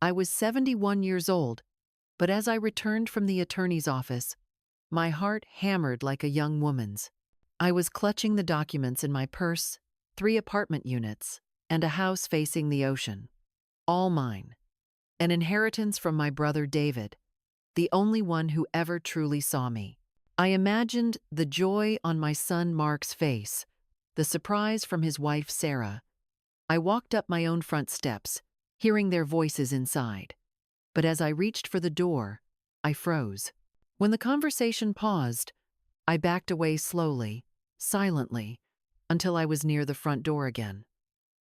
I was 71 years old, but as I returned from the attorney's office, my heart hammered like a young woman's. I was clutching the documents in my purse, 3 apartment units, and a house facing the ocean. All mine. An inheritance from my brother David, the only one who ever truly saw me. I imagined the joy on my son Mark's face, the surprise from his wife Sarah. I walked up my own front steps, hearing their voices inside. But as I reached for the door, I froze. When the conversation paused, I backed away slowly, silently, until I was near the front door again.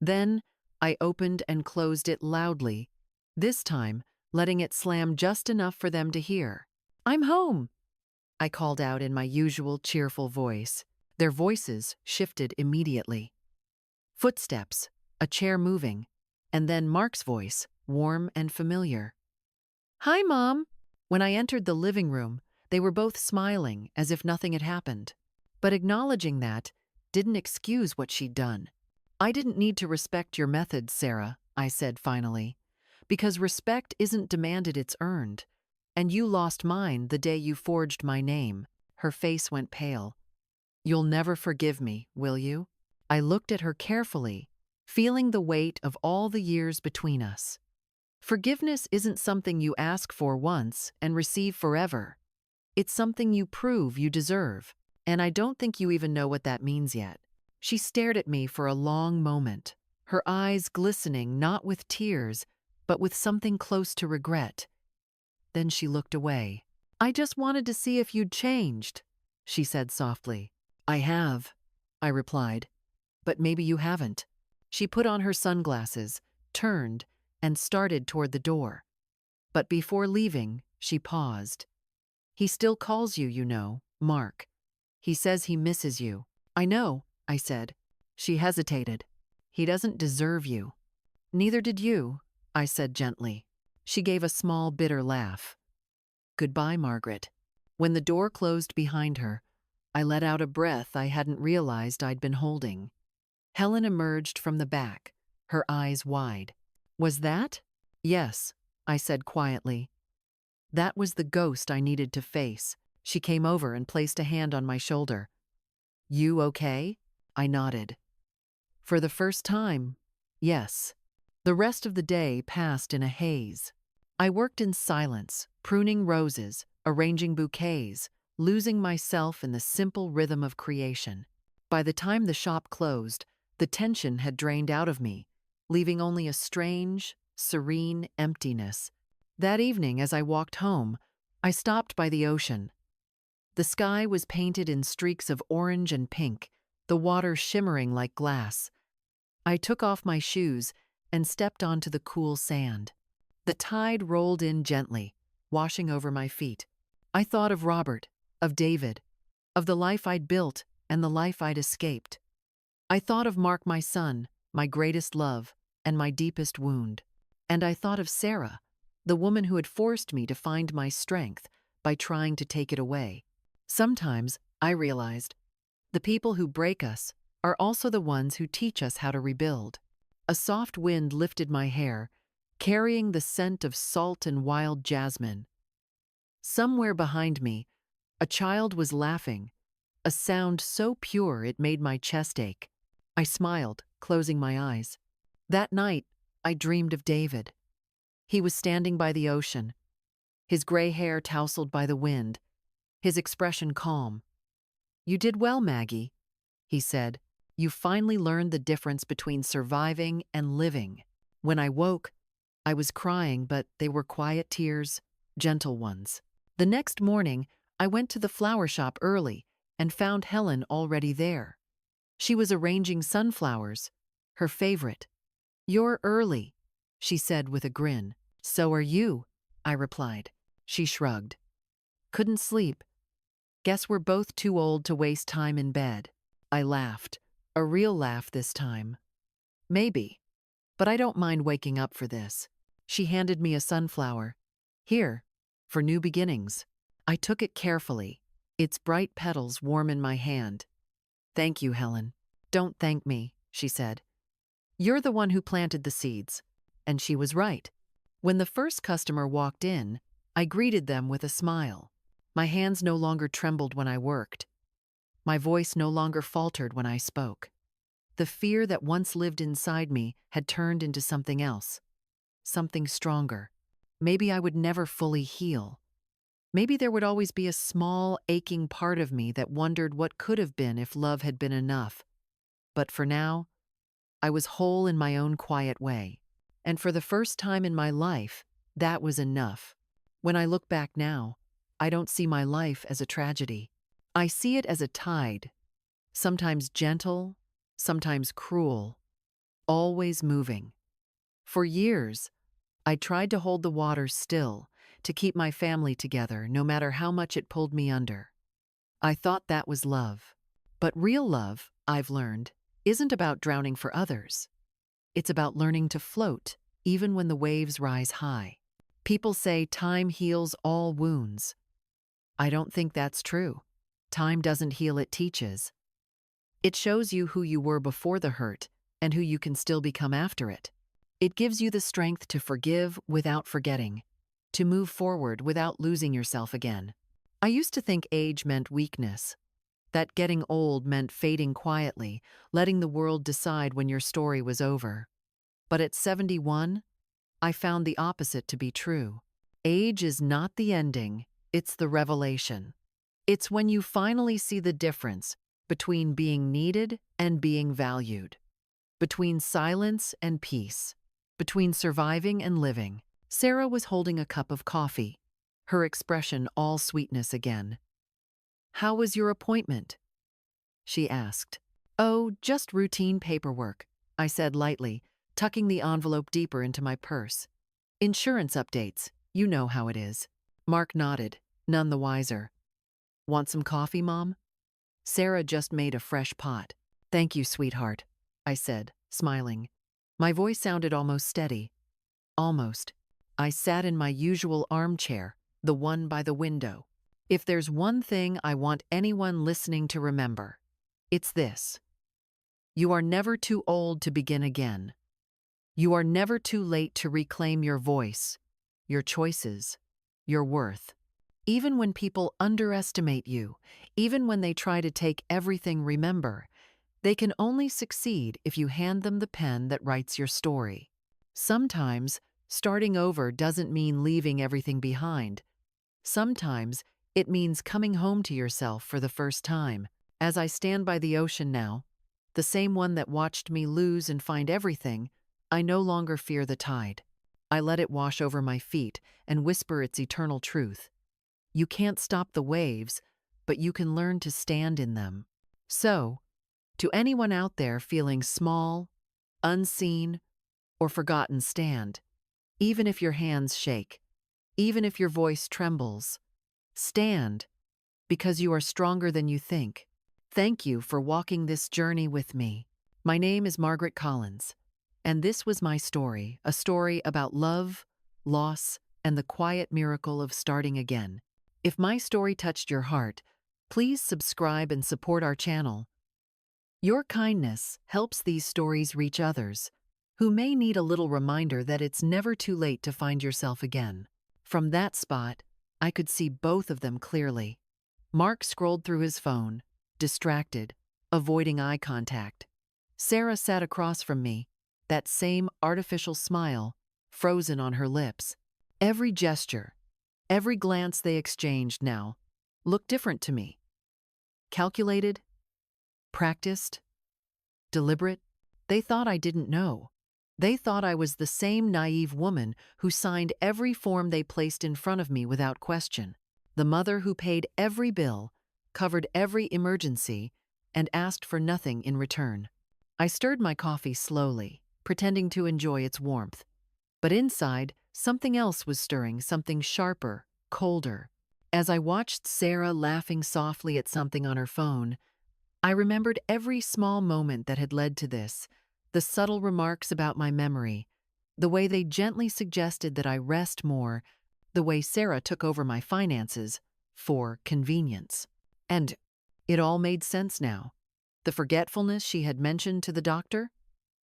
Then I opened and closed it loudly, this time letting it slam just enough for them to hear. "I'm home," I called out in my usual cheerful voice. Their voices shifted immediately. Footsteps, a chair moving, and then Mark's voice, warm and familiar. "Hi, Mom." When I entered the living room, they were both smiling as if nothing had happened. But acknowledging that didn't excuse what she'd done. "I didn't need to respect your methods, Sarah," I said finally, "because respect isn't demanded, it's earned. And you lost mine the day you forged my name." Her face went pale. "You'll never forgive me, will you?" I looked at her carefully, feeling the weight of all the years between us. Forgiveness isn't something you ask for once and receive forever. It's something you prove you deserve, and I don't think you even know what that means yet. She stared at me for a long moment, her eyes glistening not with tears, but with something close to regret. Then she looked away. "I just wanted to see if you'd changed," she said softly. "I have," I replied, "but maybe you haven't." She put on her sunglasses, turned, and started toward the door. But before leaving, she paused. "He still calls you, you know, Mark. He says he misses you." "I know," I said. She hesitated. "He doesn't deserve you." "Neither did you," I said gently. She gave a small, bitter laugh. "Goodbye, Margaret." When the door closed behind her, I let out a breath I hadn't realized I'd been holding. Helen emerged from the back, her eyes wide. "Was that?" "Yes," I said quietly. "That was the ghost I needed to face." She came over and placed a hand on my shoulder. "You okay?" I nodded. "For the first time, yes." The rest of the day passed in a haze. I worked in silence, pruning roses, arranging bouquets, losing myself in the simple rhythm of creation. By the time the shop closed, the tension had drained out of me, leaving only a strange, serene emptiness. That evening, as I walked home, I stopped by the ocean. The sky was painted in streaks of orange and pink, the water shimmering like glass. I took off my shoes and stepped onto the cool sand. The tide rolled in gently, washing over my feet. I thought of Robert, of David, of the life I'd built and the life I'd escaped. I thought of Mark, my son, my greatest love, and my deepest wound. And I thought of Sarah, the woman who had forced me to find my strength by trying to take it away. Sometimes, I realized, the people who break us are also the ones who teach us how to rebuild. A soft wind lifted my hair, carrying the scent of salt and wild jasmine. Somewhere behind me, a child was laughing, a sound so pure it made my chest ache. I smiled, closing my eyes. That night, I dreamed of David. He was standing by the ocean, his gray hair tousled by the wind, his expression calm. "You did well, Maggie," he said. "You finally learned the difference between surviving and living." When I woke, I was crying, but they were quiet tears, gentle ones. The next morning, I went to the flower shop early and found Helen already there. She was arranging sunflowers, her favorite. "You're early," she said with a grin. "So are you," I replied. She shrugged. "Couldn't sleep. Guess we're both too old to waste time in bed." I laughed, a real laugh this time. "Maybe, but I don't mind waking up for this." She handed me a sunflower. "Here, for new beginnings." I took it carefully, its bright petals warm in my hand. "Thank you, Helen." "Don't thank me," she said. "You're the one who planted the seeds." And she was right. When the first customer walked in, I greeted them with a smile. My hands no longer trembled when I worked. My voice no longer faltered when I spoke. The fear that once lived inside me had turned into something else, something stronger. Maybe I would never fully heal. Maybe there would always be a small, aching part of me that wondered what could have been if love had been enough. But for now, I was whole in my own quiet way. And for the first time in my life, that was enough. When I look back now, I don't see my life as a tragedy. I see it as a tide, sometimes gentle, sometimes cruel, always moving. For years, I tried to hold the waters still, to keep my family together, no matter how much it pulled me under. I thought that was love. But real love, I've learned, isn't about drowning for others. It's about learning to float, even when the waves rise high. People say time heals all wounds. I don't think that's true. Time doesn't heal, it teaches. It shows you who you were before the hurt and who you can still become after it. It gives you the strength to forgive without forgetting, to move forward without losing yourself again. I used to think age meant weakness, that getting old meant fading quietly, letting the world decide when your story was over. But at 71, I found the opposite to be true. Age is not the ending, it's the revelation. It's when you finally see the difference between being needed and being valued, between silence and peace, between surviving and living. Sarah was holding a cup of coffee, her expression all sweetness again. "How was your appointment?" she asked. "Oh, just routine paperwork," I said lightly, tucking the envelope deeper into my purse. "Insurance updates, you know how it is." Mark nodded, none the wiser. "Want some coffee, Mom?" Sarah just made a fresh pot. "Thank you, sweetheart," I said, smiling. My voice sounded almost steady. Almost. I sat in my usual armchair, the one by the window. If there's one thing I want anyone listening to remember, it's this. You are never too old to begin again. You are never too late to reclaim your voice, your choices, your worth. Even when people underestimate you, even when they try to take everything, remember, they can only succeed if you hand them the pen that writes your story. Sometimes, starting over doesn't mean leaving everything behind. Sometimes, it means coming home to yourself for the first time. As I stand by the ocean now, the same one that watched me lose and find everything, I no longer fear the tide. I let it wash over my feet and whisper its eternal truth. You can't stop the waves, but you can learn to stand in them. So, to anyone out there feeling small, unseen, or forgotten, stand. Even if your hands shake, even if your voice trembles, stand, because you are stronger than you think. Thank you for walking this journey with me. My name is Margaret Collins, and this was my story, a story about love, loss, and the quiet miracle of starting again. If my story touched your heart, please subscribe and support our channel. Your kindness helps these stories reach others who may need a little reminder that it's never too late to find yourself again. From that spot, I could see both of them clearly. Mark scrolled through his phone, distracted, avoiding eye contact. Sarah sat across from me, that same artificial smile frozen on her lips. Every gesture, every glance they exchanged now looked different to me. Calculated, practiced, deliberate. They thought I didn't know. They thought I was the same naive woman who signed every form they placed in front of me without question. The mother who paid every bill, covered every emergency, and asked for nothing in return. I stirred my coffee slowly, pretending to enjoy its warmth. But inside, something else was stirring, something sharper, colder. As I watched Sarah laughing softly at something on her phone, I remembered every small moment that had led to this, the subtle remarks about my memory, the way they gently suggested that I rest more, the way Sarah took over my finances for convenience. And it all made sense now. The forgetfulness she had mentioned to the doctor?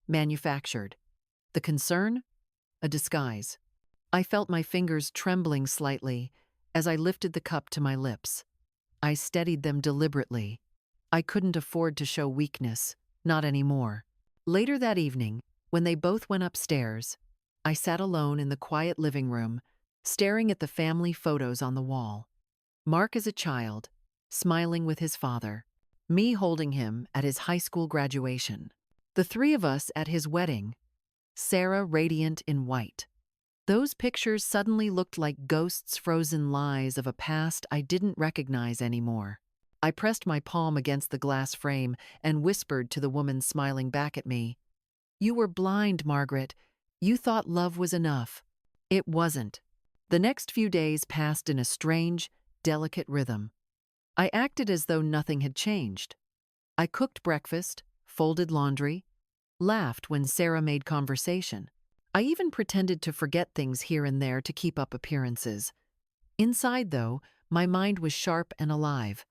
Manufactured. The concern? A disguise. I felt my fingers trembling slightly as I lifted the cup to my lips. I steadied them deliberately. I couldn't afford to show weakness, not anymore. Later that evening, when they both went upstairs, I sat alone in the quiet living room, staring at the family photos on the wall. Mark as a child, smiling with his father. Me holding him at his high school graduation. The three of us at his wedding, Sarah radiant in white. Those pictures suddenly looked like ghosts' frozen lies of a past I didn't recognize anymore. I pressed my palm against the glass frame and whispered to the woman smiling back at me, "You were blind, Margaret. You thought love was enough. It wasn't." The next few days passed in a strange, delicate rhythm. I acted as though nothing had changed. I cooked breakfast, folded laundry, laughed when Sarah made conversation. I even pretended to forget things here and there to keep up appearances. Inside, though, my mind was sharp and alive.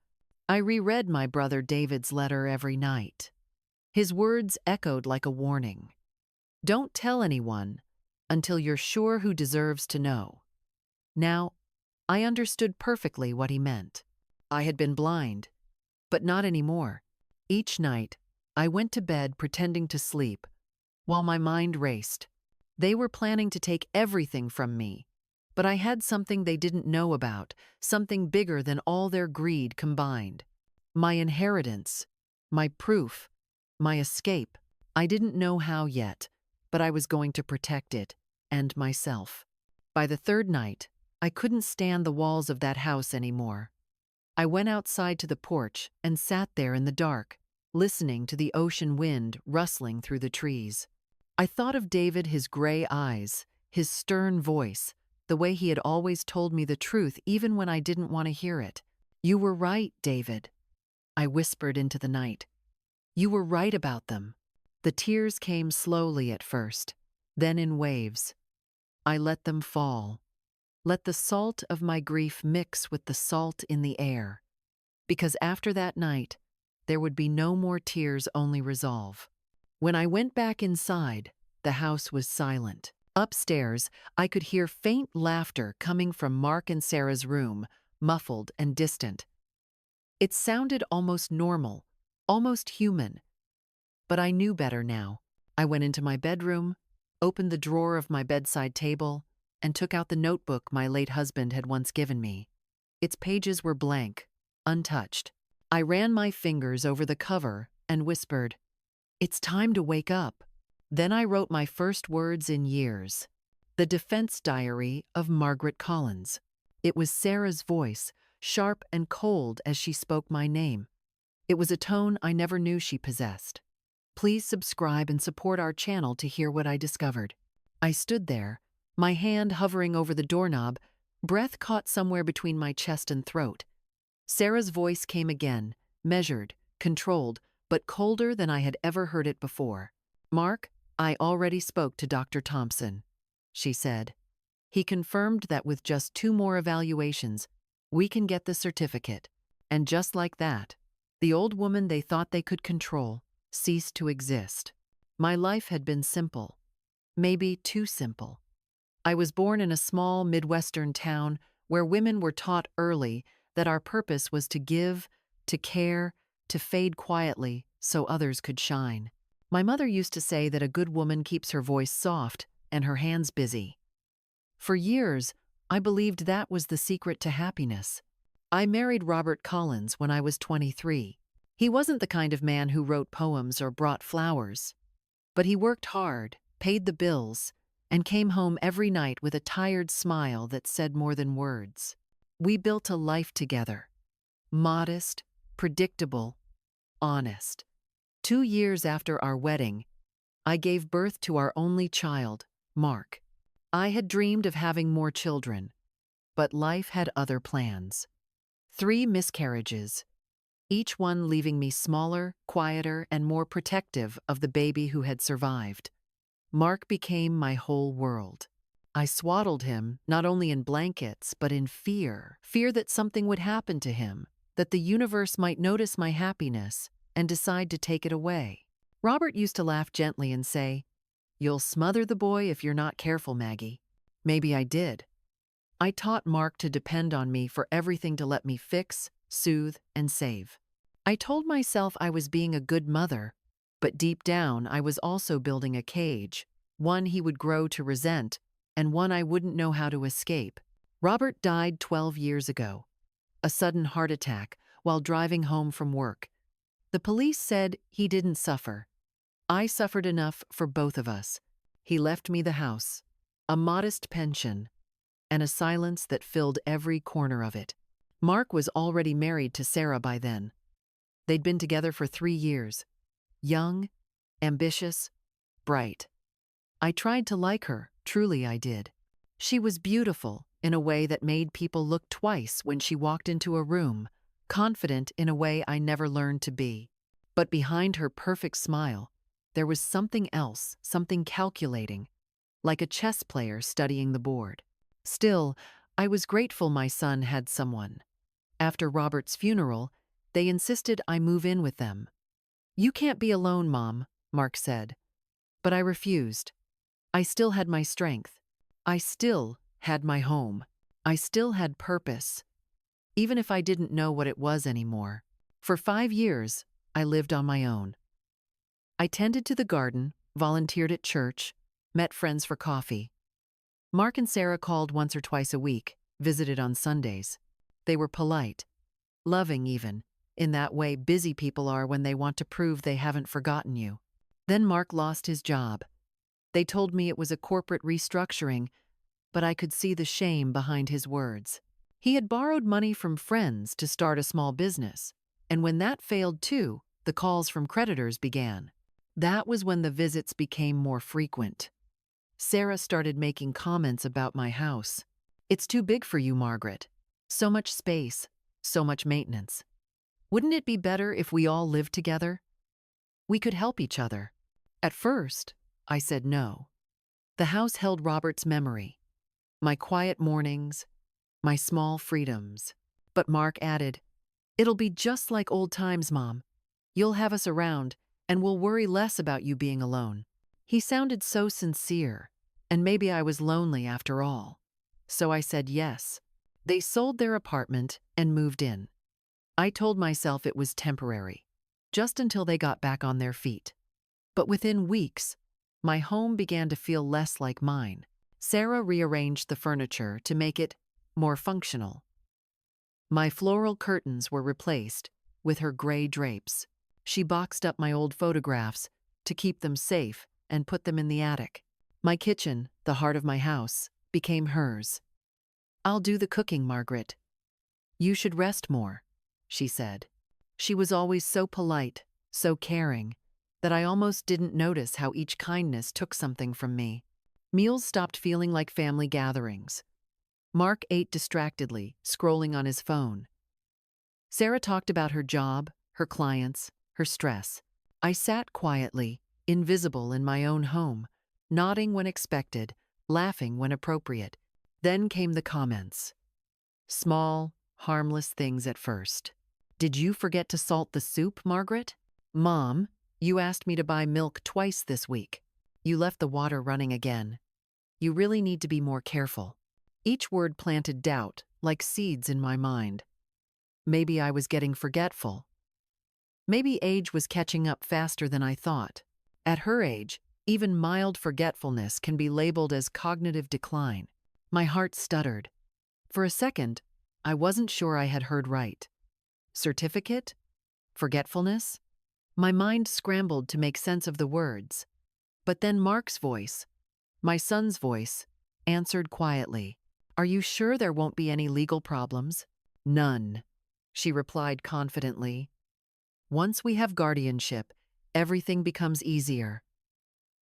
I reread my brother David's letter every night. His words echoed like a warning. Don't tell anyone until you're sure who deserves to know. Now, I understood perfectly what he meant. I had been blind, but not anymore. Each night, I went to bed pretending to sleep, while my mind raced. They were planning to take everything from me, but I had something they didn't know about, something bigger than all their greed combined. My inheritance, my proof, my escape. I didn't know how yet, but I was going to protect it, and myself. By the third night, I couldn't stand the walls of that house anymore. I went outside to the porch and sat there in the dark, listening to the ocean wind rustling through the trees. I thought of David, his gray eyes, his stern voice, the way he had always told me the truth even when I didn't want to hear it. "You were right, David," I whispered into the night. "You were right about them." The tears came slowly at first, then in waves. I let them fall. Let the salt of my grief mix with the salt in the air. Because after that night, there would be no more tears, only resolve. When I went back inside, the house was silent. Upstairs, I could hear faint laughter coming from Mark and Sarah's room, muffled and distant. It sounded almost normal, almost human. But I knew better now. I went into my bedroom, opened the drawer of my bedside table, and took out the notebook my late husband had once given me. Its pages were blank, untouched. I ran my fingers over the cover and whispered, "It's time to wake up." Then I wrote my first words in years. The defense diary of Margaret Collins. It was Sarah's voice, sharp and cold as she spoke my name. It was a tone I never knew she possessed. Please subscribe and support our channel to hear what I discovered. I stood there, my hand hovering over the doorknob, breath caught somewhere between my chest and throat. Sarah's voice came again, measured, controlled, but colder than I had ever heard it before. "Mark, I already spoke to Dr. Thompson," she said. "He confirmed that with just 2 more evaluations, we can get the certificate." And just like that, the old woman they thought they could control ceased to exist. My life had been simple, maybe too simple. I was born in a small Midwestern town where women were taught early that our purpose was to give, to care, to fade quietly so others could shine. My mother used to say that a good woman keeps her voice soft and her hands busy. For years, I believed that was the secret to happiness. I married Robert Collins when I was 23. He wasn't the kind of man who wrote poems or brought flowers. But he worked hard, paid the bills, and came home every night with a tired smile that said more than words. We built a life together. Modest, predictable, honest. 2 years after our wedding, I gave birth to our only child, Mark. I had dreamed of having more children, but life had other plans. 3 miscarriages, each one leaving me smaller, quieter, and more protective of the baby who had survived. Mark became my whole world. I swaddled him not only in blankets, but in fear. Fear that something would happen to him, that the universe might notice my happiness and decide to take it away. Robert used to laugh gently and say, "You'll smother the boy if you're not careful, Maggie." Maybe I did. I taught Mark to depend on me for everything, to let me fix, soothe, and save. I told myself I was being a good mother, but deep down I was also building a cage, one he would grow to resent, and one I wouldn't know how to escape. Robert died 12 years ago, a sudden heart attack while driving home from work. The police said he didn't suffer. I suffered enough for both of us. He left me the house, a modest pension, and a silence that filled every corner of it. Mark was already married to Sarah by then. They'd been together for 3 years. Young, ambitious, bright. I tried to like her, truly I did. She was beautiful in a way that made people look twice when she walked into a room, confident in a way I never learned to be. But behind her perfect smile, there was something else, something calculating, like a chess player studying the board. Still, I was grateful my son had someone. After Robert's funeral, they insisted I move in with them. "You can't be alone, Mom," Mark said. But I refused. I still had my strength. I still had my home. I still had purpose, even if I didn't know what it was anymore. For 5 years, I lived on my own. I tended to the garden, volunteered at church, met friends for coffee. Mark and Sarah called once or twice a week, visited on Sundays. They were polite, loving even, in that way busy people are when they want to prove they haven't forgotten you. Then Mark lost his job. They told me it was a corporate restructuring, but I could see the shame behind his words. He had borrowed money from friends to start a small business, and when that failed too, the calls from creditors began. That was when the visits became more frequent. Sarah started making comments about my house. "It's too big for you, Margaret. So much space, so much maintenance. Wouldn't it be better if we all lived together? We could help each other." At first, I said no. The house held Robert's memory, my quiet mornings, my small freedoms. But Mark added, "It'll be just like old times, Mom. You'll have us around, and we'll worry less about you being alone." He sounded so sincere, and maybe I was lonely after all. So I said yes. They sold their apartment and moved in. I told myself it was temporary, just until they got back on their feet. But within weeks, my home began to feel less like mine. Sarah rearranged the furniture to make it more functional. My floral curtains were replaced with her gray drapes. She boxed up my old photographs to keep them safe and put them in the attic. My kitchen, the heart of my house, became hers. "I'll do the cooking, Margaret. You should rest more," she said. She was always so polite, so caring, that I almost didn't notice how each kindness took something from me. Meals stopped feeling like family gatherings. Mark ate distractedly, scrolling on his phone. Sarah talked about her job, her clients, her stress. I sat quietly, invisible in my own home, nodding when expected, laughing when appropriate. Then came the comments. Small, harmless things at first. "Did you forget to salt the soup, Margaret? Mom, you asked me to buy milk twice this week. You left the water running again. You really need to be more careful." Each word planted doubt, like seeds in my mind. Maybe I was getting forgetful. Maybe age was catching up faster than I thought. At her age, even mild forgetfulness can be labeled as cognitive decline. My heart stuttered. For a second, I wasn't sure I had heard right. Certificate? Forgetfulness? My mind scrambled to make sense of the words. But then Mark's voice, my son's voice, answered quietly. "Are you sure there won't be any legal problems?" "None," she replied confidently. "Once we have guardianship, everything becomes easier.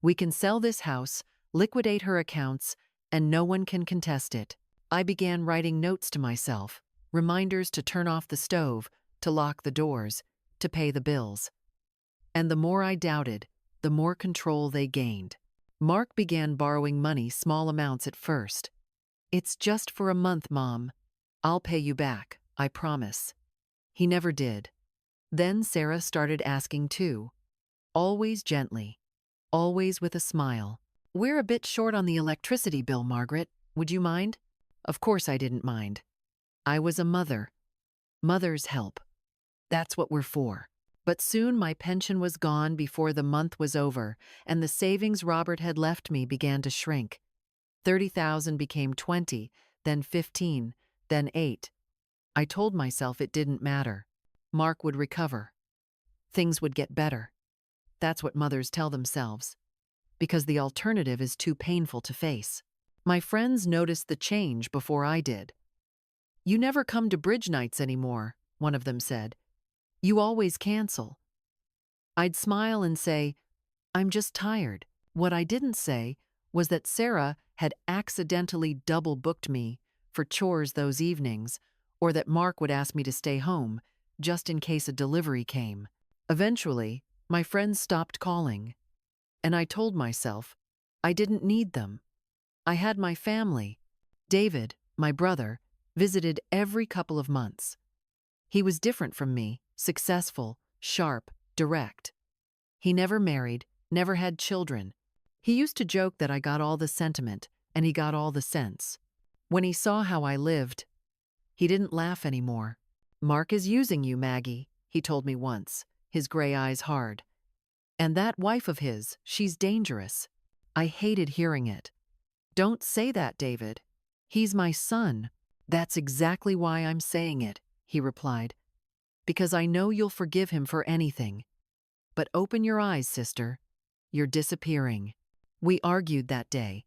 We can sell this house, liquidate her accounts, and no one can contest it." I began writing notes to myself, reminders to turn off the stove, to lock the doors, to pay the bills. And the more I doubted, the more control they gained. Mark began borrowing money, small amounts at first. "It's just for a month, Mom. I'll pay you back, I promise." He never did. Then Sarah started asking too. Always gently, always with a smile. "We're a bit short on the electricity bill, Margaret. Would you mind? Of course I didn't mind. I was a mother. Mothers help. That's what we're for. But soon my pension was gone before the month was over, and the savings Robert had left me began to shrink. 30,000 became 20, then 15, then 8. I told myself it didn't matter. Mark would recover. Things would get better. That's what mothers tell themselves, because the alternative is too painful to face. My friends noticed the change before I did. "You never come to bridge nights anymore," one of them said. "You always cancel." I'd smile and say, "I'm just tired." What I didn't say was that Sarah had accidentally double booked me for chores those evenings, or that Mark would ask me to stay home just in case a delivery came. Eventually, my friends stopped calling, and I told myself I didn't need them. I had my family. David, my brother, visited every couple of months. He was different from me, successful, sharp, direct. He never married, never had children. He used to joke that I got all the sentiment and he got all the sense. When he saw how I lived, he didn't laugh anymore. "Mark is using you, Maggie," he told me once, his gray eyes hard. "And that wife of his, she's dangerous." I hated hearing it. "Don't say that, David. He's my son." "That's exactly why I'm saying it," he replied. "Because I know you'll forgive him for anything. But open your eyes, sister. You're disappearing." We argued that day.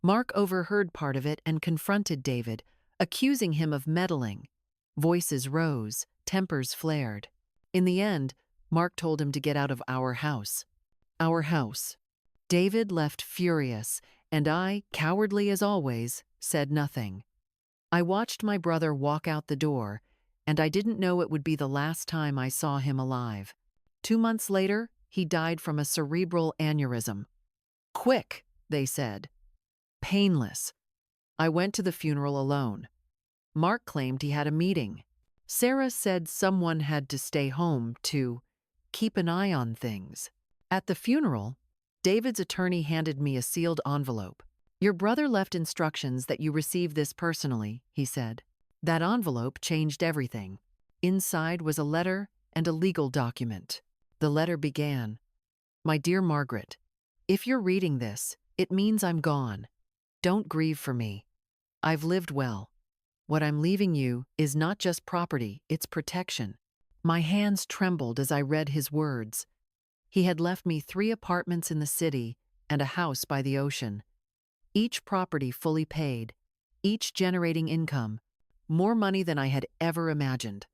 Mark overheard part of it and confronted David, accusing him of meddling. Voices rose, tempers flared. In the end, Mark told him to get out of our house. Our house. David left furious, and I, cowardly as always, said nothing. I watched my brother walk out the door, and I didn't know it would be the last time I saw him alive. 2 months later, he died from a cerebral aneurysm. Quick, they said. Painless. I went to the funeral alone. Mark claimed he had a meeting. Sarah said someone had to stay home to keep an eye on things. At the funeral, David's attorney handed me a sealed envelope. "Your brother left instructions that you receive this personally," he said. That envelope changed everything. Inside was a letter and a legal document. The letter began, "My dear Margaret, if you're reading this, it means I'm gone. Don't grieve for me. I've lived well. What I'm leaving you is not just property, it's protection." My hands trembled as I read his words. He had left me 3 apartments in the city and a house by the ocean. Each property fully paid, each generating income, more money than I had ever imagined.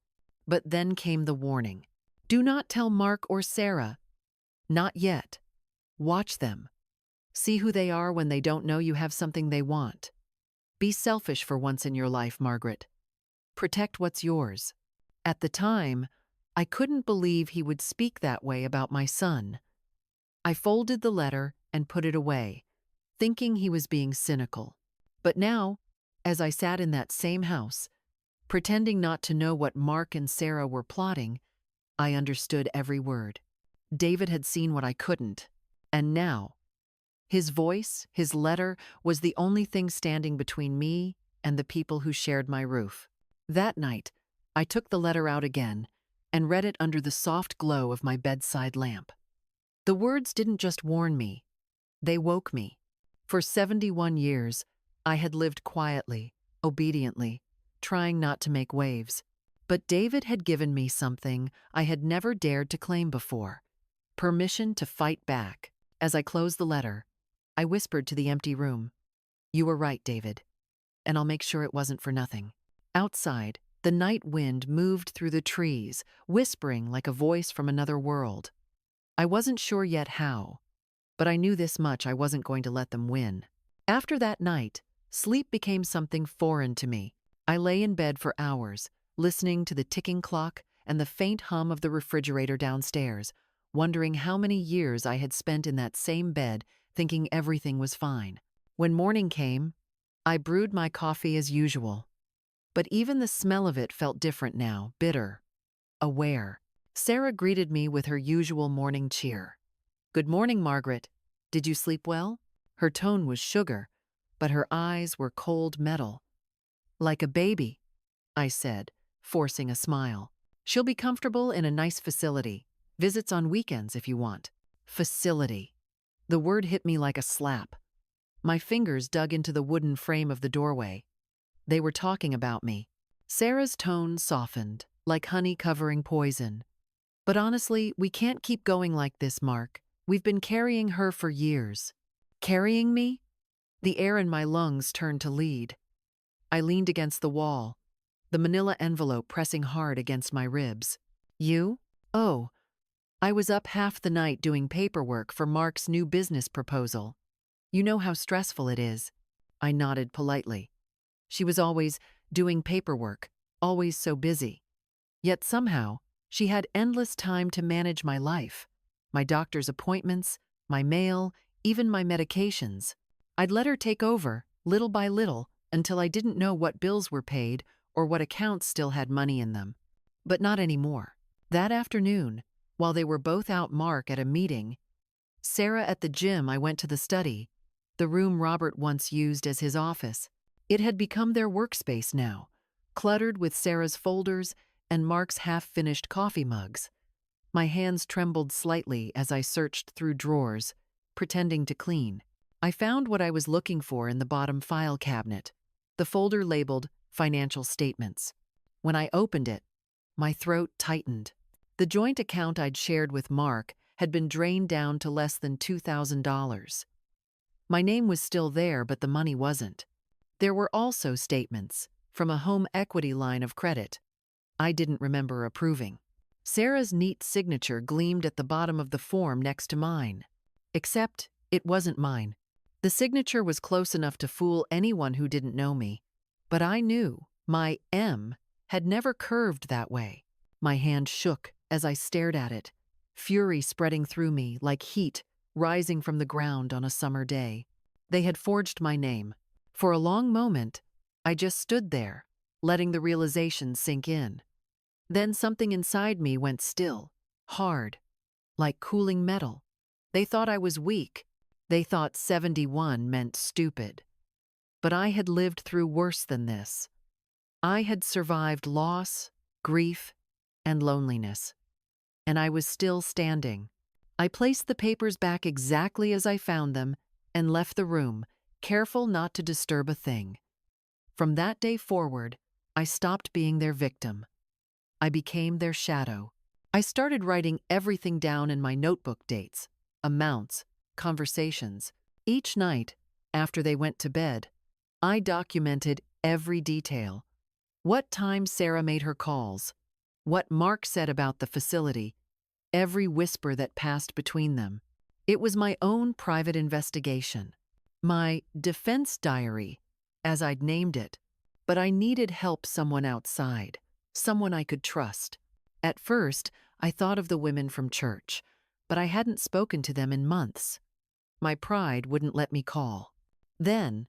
But then came the warning. "Do not tell Mark or Sarah. Not yet. Watch them. See who they are when they don't know you have something they want. Be selfish for once in your life, Margaret. Protect what's yours." At the time, I couldn't believe he would speak that way about my son. I folded the letter and put it away, thinking he was being cynical. But now, as I sat in that same house, pretending not to know what Mark and Sarah were plotting, I understood every word. David had seen what I couldn't, and now, his voice, his letter, was the only thing standing between me and the people who shared my roof. That night, I took the letter out again and read it under the soft glow of my bedside lamp. The words didn't just warn me, they woke me. For 71 years, I had lived quietly, obediently, trying not to make waves. But David had given me something I had never dared to claim before: permission to fight back. As I closed the letter, I whispered to the empty room, "You were right, David, and I'll make sure it wasn't for nothing." Outside, the night wind moved through the trees, whispering like a voice from another world. I wasn't sure yet how, but I knew this much: I wasn't going to let them win. After that night, sleep became something foreign to me. I lay in bed for hours, listening to the ticking clock and the faint hum of the refrigerator downstairs, wondering how many years I had spent in that same bed, thinking everything was fine. When morning came, I brewed my coffee as usual. But even the smell of it felt different now, bitter, aware. Sarah greeted me with her usual morning cheer. "Good morning, Margaret. Did you sleep well?" Her tone was sugar, but her eyes were cold metal. Like a baby, I said, forcing a smile. She'll be comfortable in a nice facility. Visits on weekends if you want. Facility. The word hit me like a slap. My fingers dug into the wooden frame of the doorway. They were talking about me. Sarah's tone softened, like honey covering poison. But honestly, we can't keep going like this, Mark. We've been carrying her for years. Carrying me? The air in my lungs turned to lead. I leaned against the wall, the manila envelope pressing hard against my ribs. You? Oh, I was up half the night doing paperwork for Mark's new business proposal. You know how stressful it is. I nodded politely. She was always doing paperwork, always so busy. Yet somehow, she had endless time to manage my life, my doctor's appointments, my mail, even my medications. I'd let her take over, little by little, until I didn't know what bills were paid or what accounts still had money in them. But not anymore. That afternoon, while they were both out Mark at a meeting, Sarah at the gym, I went to the study, the room Robert once used as his office. It had become their workspace now, cluttered with Sarah's folders and Mark's half-finished coffee mugs. My hands trembled slightly as I searched through drawers, pretending to clean. I found what I was looking for in the bottom file cabinet, the folder labeled Financial Statements. When I opened it, my throat tightened. The joint account I'd shared with Mark had been drained down to less than $2,000. My name was still there, but the money wasn't. There were also statements from a home equity line of credit I didn't remember approving. Sarah's neat signature gleamed at the bottom of the form next to mine. Except it wasn't mine. The signature was close enough to fool anyone who didn't know me, but I knew my M had never curved that way. My hand shook as I stared at it, fury spreading through me like heat rising from the ground on a summer day. They had forged my name. For a long moment, I just stood there, letting the realization sink in. Then something inside me went still, hard, like cooling metal. They thought I was weak. They thought 71 meant stupid. But I had lived through worse than this. I had survived loss, grief, and loneliness. And I was still standing. I placed the papers back exactly as I found them and left the room, careful not to disturb a thing. From that day forward, I stopped being their victim. I became their shadow. I started writing everything down in my notebook: dates, amounts, conversations. Each night, after they went to bed, I documented every detail. What time Sarah made her calls, what Mark said about the facility, every whisper that passed between them. It was my own private investigation, my defense diary, as I'd named it. But I needed help, someone outside, someone I could trust. At first, I thought of the women from church, but I hadn't spoken to them in months. My pride wouldn't let me call. Then,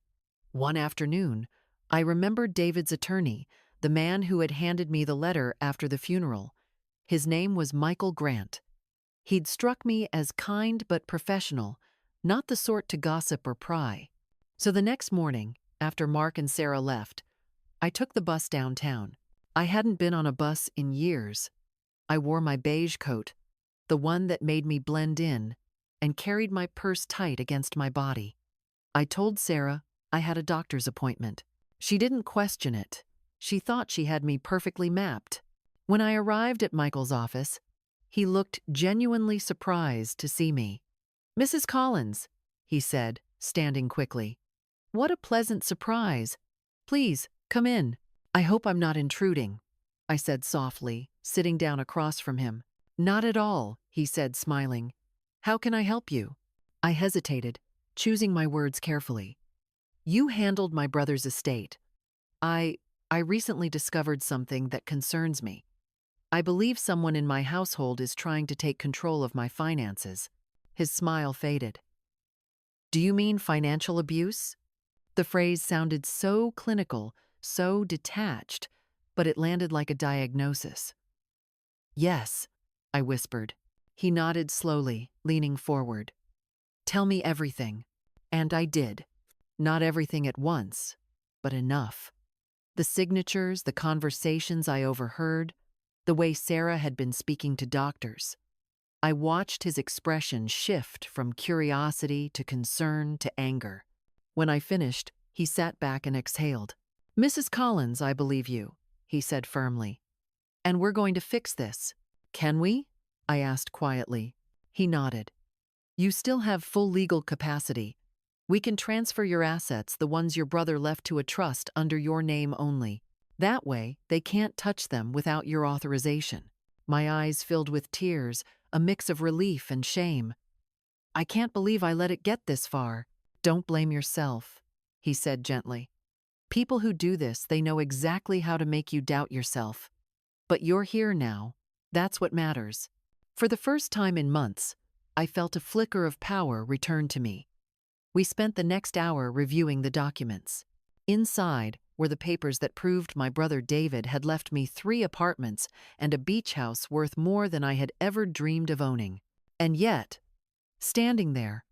one afternoon, I remembered David's attorney, the man who had handed me the letter after the funeral. His name was Michael Grant. He'd struck me as kind but professional, not the sort to gossip or pry. So the next morning, after Mark and Sarah left, I took the bus downtown. I hadn't been on a bus in years. I wore my beige coat, the one that made me blend in, and carried my purse tight against my body. I told Sarah I had a doctor's appointment. She didn't question it. She thought she had me perfectly mapped. When I arrived at Michael's office, he looked genuinely surprised to see me. "Mrs. Collins," he said, standing quickly. "What a pleasant surprise. Please, come in." "I hope I'm not intruding," I said softly, sitting down across from him. "Not at all," he said, smiling. "How can I help you?" I hesitated, choosing my words carefully. "You handled my brother's estate. I recently discovered something that concerns me. I believe someone in my household is trying to take control of my finances." His smile faded. "Do you mean financial abuse?" The phrase sounded so clinical, so detached, but it landed like a diagnosis. "Yes," I whispered. He nodded slowly, leaning forward. "Tell me everything." And I did. Not everything at once, but enough. The signatures, the conversations I overheard, the way Sarah had been speaking to doctors. I watched his expression shift from curiosity to concern to anger. When I finished, he sat back and exhaled. "Mrs. Collins, I believe you," he said firmly. "And we're going to fix this." "Can we?" I asked quietly. He nodded. "You still have full legal capacity. We can transfer your assets, the ones your brother left to a trust, under your name only. That way, they can't touch them without your authorization." My eyes filled with tears, a mix of relief and shame. "I can't believe I let it get this far." "Don't blame yourself," he said gently. "People who do this, they know exactly how to make you doubt yourself. But you're here now. That's what matters." For the first time in months, I felt a flicker of power return to me. We spent the next hour reviewing the documents. Inside were the papers that proved my brother David had left me 3 apartments and a beach house worth more than I had ever dreamed of owning. And yet, standing there,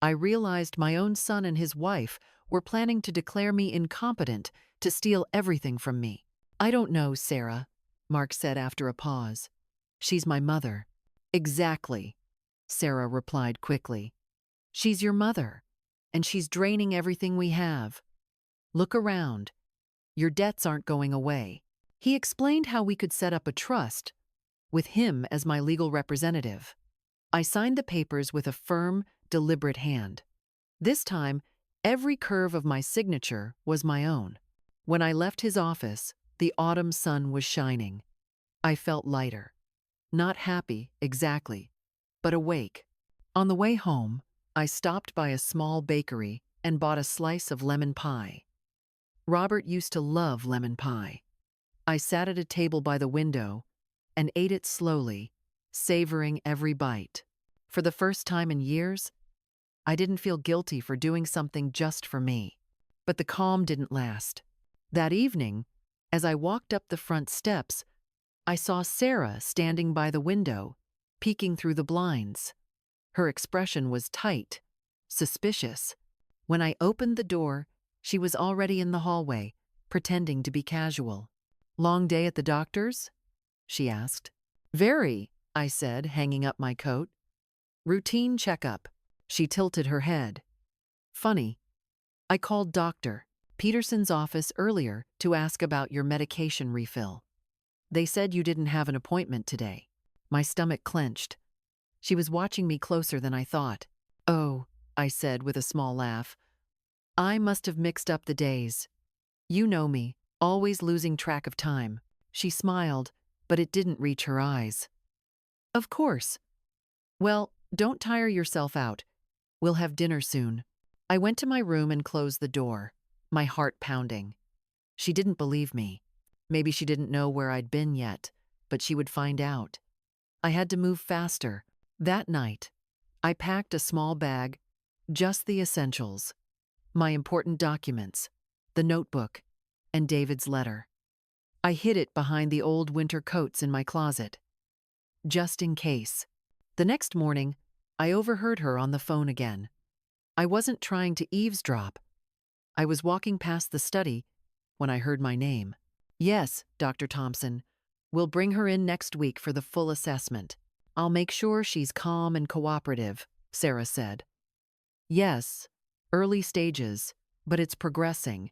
I realized my own son and his wife were planning to declare me incompetent, to steal everything from me. "I don't know, Sarah," Mark said after a pause. "She's my mother." "Exactly," Sarah replied quickly. "She's your mother, and she's draining everything we have. Look around. Your debts aren't going away." He explained how we could set up a trust, with him as my legal representative. I signed the papers with a firm, deliberate hand. This time, every curve of my signature was my own. When I left his office, the autumn sun was shining. I felt lighter. Not happy, exactly, but awake. On the way home, I stopped by a small bakery and bought a slice of lemon pie. Robert used to love lemon pie. I sat at a table by the window and ate it slowly, savoring every bite. For the first time in years, I didn't feel guilty for doing something just for me. But the calm didn't last. That evening, as I walked up the front steps, I saw Sarah standing by the window, peeking through the blinds. Her expression was tight, suspicious. When I opened the door, she was already in the hallway, pretending to be casual. "Long day at the doctor's?" she asked. "Very," I said, hanging up my coat. "Routine checkup." She tilted her head. "Funny. I called Dr. Peterson's office earlier to ask about your medication refill. They said you didn't have an appointment today." My stomach clenched. She was watching me closer than I thought. "Oh," I said with a small laugh. "I must have mixed up the days. You know me, always losing track of time." She smiled, but it didn't reach her eyes. "Of course. Well, don't tire yourself out. We'll have dinner soon." I went to my room and closed the door, my heart pounding. She didn't believe me. Maybe she didn't know where I'd been yet, but she would find out. I had to move faster. That night, I packed a small bag, just the essentials: my important documents, the notebook, and David's letter. I hid it behind the old winter coats in my closet, just in case. The next morning, I overheard her on the phone again. I wasn't trying to eavesdrop. I was walking past the study when I heard my name. "Yes, Dr. Thompson. We'll bring her in next week for the full assessment. I'll make sure she's calm and cooperative," Sarah said. "Yes, early stages, but it's progressing.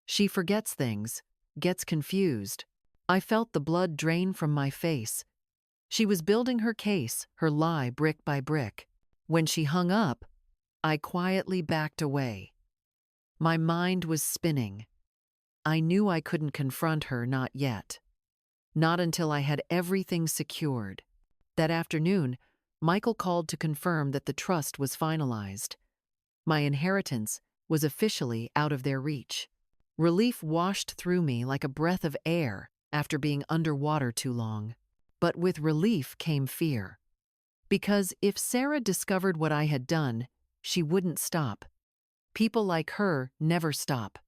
She forgets things, gets confused." I felt the blood drain from my face. She was building her case, her lie brick by brick. When she hung up, I quietly backed away. My mind was spinning. I knew I couldn't confront her, not yet. Not until I had everything secured. That afternoon, Michael called to confirm that the trust was finalized. My inheritance was officially out of their reach. Relief washed through me like a breath of air after being underwater too long. But with relief came fear. Because if Sarah discovered what I had done, she wouldn't stop. People like her never stop.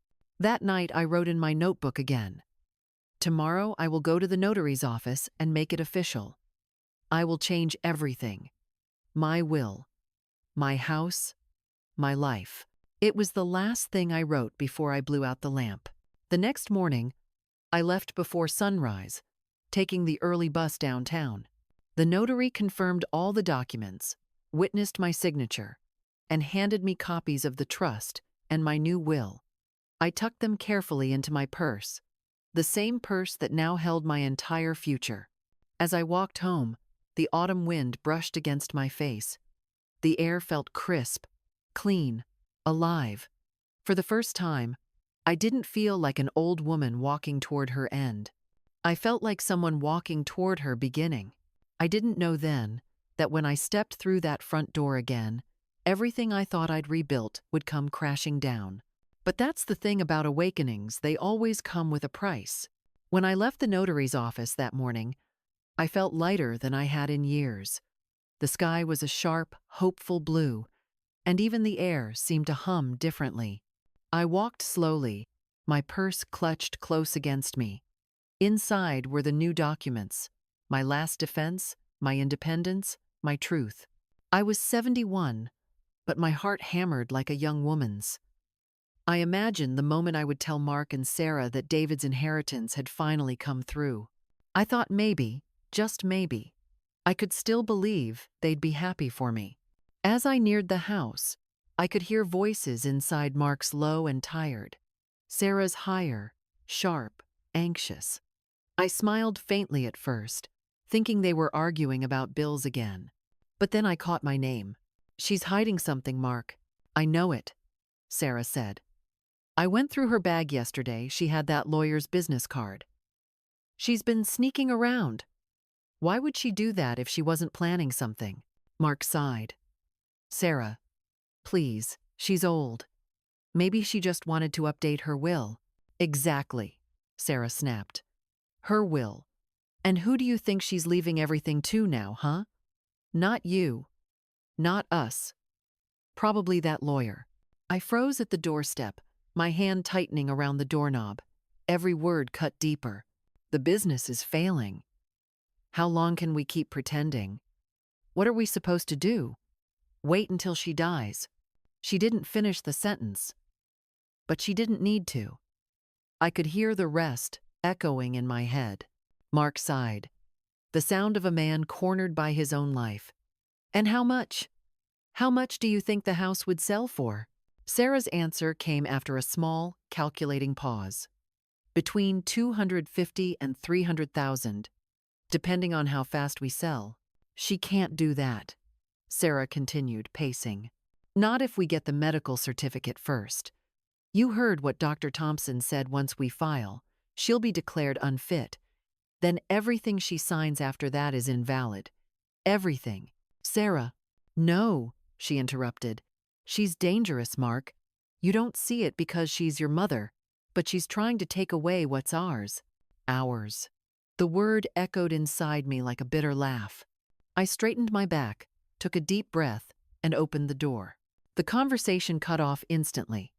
That night I wrote in my notebook again. "Tomorrow I will go to the notary's office and make it official. I will change everything. My will, my house, my life." It was the last thing I wrote before I blew out the lamp. The next morning, I left before sunrise, taking the early bus downtown. The notary confirmed all the documents, witnessed my signature, and handed me copies of the trust and my new will. I tucked them carefully into my purse, the same purse that now held my entire future. As I walked home, the autumn wind brushed against my face. The air felt crisp, clean, alive. For the first time, I didn't feel like an old woman walking toward her end. I felt like someone walking toward her beginning. I didn't know then that when I stepped through that front door again, everything I thought I'd rebuilt would come crashing down. But that's the thing about awakenings, they always come with a price. When I left the notary's office that morning, I felt lighter than I had in years. The sky was a sharp, hopeful blue, and even the air seemed to hum differently. I walked slowly, my purse clutched close against me. Inside were the new documents, my last defense, my independence, my truth. I was 71, but my heart hammered like a young woman's. I imagined the moment I would tell Mark and Sarah that David's inheritance had finally come through. I thought maybe, just maybe, I could still believe they'd be happy for me. As I neared the house, I could hear voices inside Mark's low and tired, Sarah's higher, sharp, anxious. I smiled faintly at first, thinking they were arguing about bills again. But then I caught my name. "She's hiding something, Mark. I know it," Sarah said. "I went through her bag yesterday. She had that lawyer's business card. She's been sneaking around. Why would she do that if she wasn't planning something?" Mark sighed. "Sarah, please, she's old. Maybe she just wanted to update her will." "Exactly," Sarah snapped. "Her will. And who do you think she's leaving everything to now, huh? Not you. Not us. Probably that lawyer." I froze at the doorstep, my hand tightening around the doorknob. Every word cut deeper. The business is failing. How long can we keep pretending? What are we supposed to do? Wait until she dies? She didn't finish the sentence. But she didn't need to. I could hear the rest echoing in my head. Mark sighed. The sound of a man cornered by his own life. "And how much? How much do you think the house would sell for?" Sarah's answer came after a small, calculating pause. "Between 250 and 300,000, depending on how fast we sell." "She can't do that," Sarah continued, pacing. "Not if we get the medical certificate first. You heard what Dr. Thompson said. Once we file, she'll be declared unfit. Then everything she signs after that is invalid. Everything." "Sarah." "No," she interrupted. "She's dangerous, Mark. You don't see it because she's your mother, but she's trying to take away what's ours." "Ours." The word echoed inside me like a bitter laugh. I straightened my back, took a deep breath, and opened the door. The conversation cut off instantly.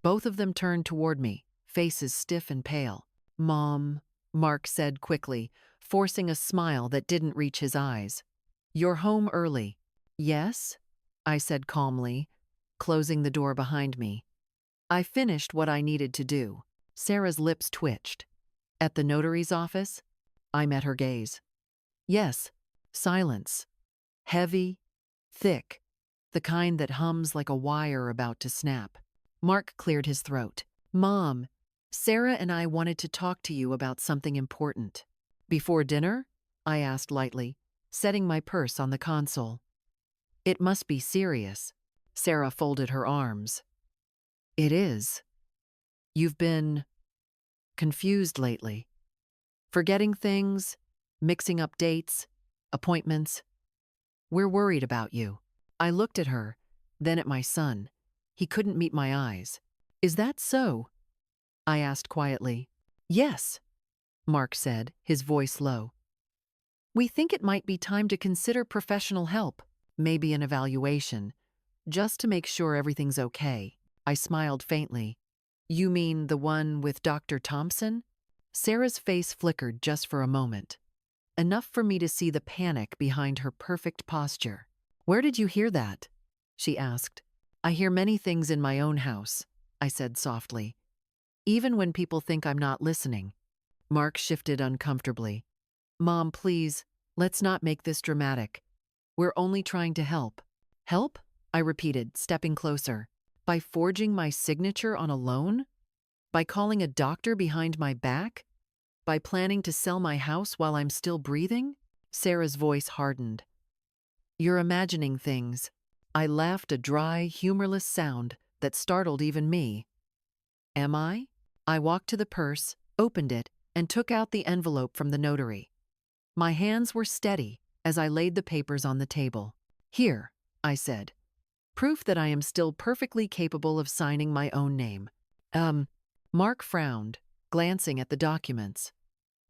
Both of them turned toward me, faces stiff and pale. "Mom," Mark said quickly, forcing a smile that didn't reach his eyes. "You're home early." "Yes," I said calmly, closing the door behind me. I finished what I needed to do. Sarah's lips twitched. "At the notary's office?" I met her gaze. "Yes." Silence. Heavy, thick, the kind that hums like a wire about to snap. Mark cleared his throat. "Mom, Sarah and I wanted to talk to you about something important." "Before dinner?" I asked lightly, setting my purse on the console. "It must be serious." Sarah folded her arms. "It is. You've been confused lately. Forgetting things, mixing up dates, appointments. We're worried about you." I looked at her, then at my son. He couldn't meet my eyes. "Is that so?" I asked quietly. "Yes," Mark said, his voice low. "We think it might be time to consider professional help, maybe an evaluation, just to make sure everything's okay." I smiled faintly. "You mean the one with Dr. Thompson?" Sarah's face flickered just for a moment, enough for me to see the panic behind her perfect posture. "Where did you hear that?" she asked. I hear many things in my own house, I said softly. Even when people think I'm not listening. Mark shifted uncomfortably. Mom, please, let's not make this dramatic. We're only trying to help. Help? I repeated, stepping closer. By forging my signature on a loan? By calling a doctor behind my back? By planning to sell my house while I'm still breathing? Sarah's voice hardened. You're imagining things. I laughed, a dry, humorless sound that startled even me. Am I? I walked to the purse, opened it, and took out the envelope from the notary. My hands were steady as I laid the papers on the table. Here, I said. Proof that I am still perfectly capable of signing my own name. Mark frowned, glancing at the documents.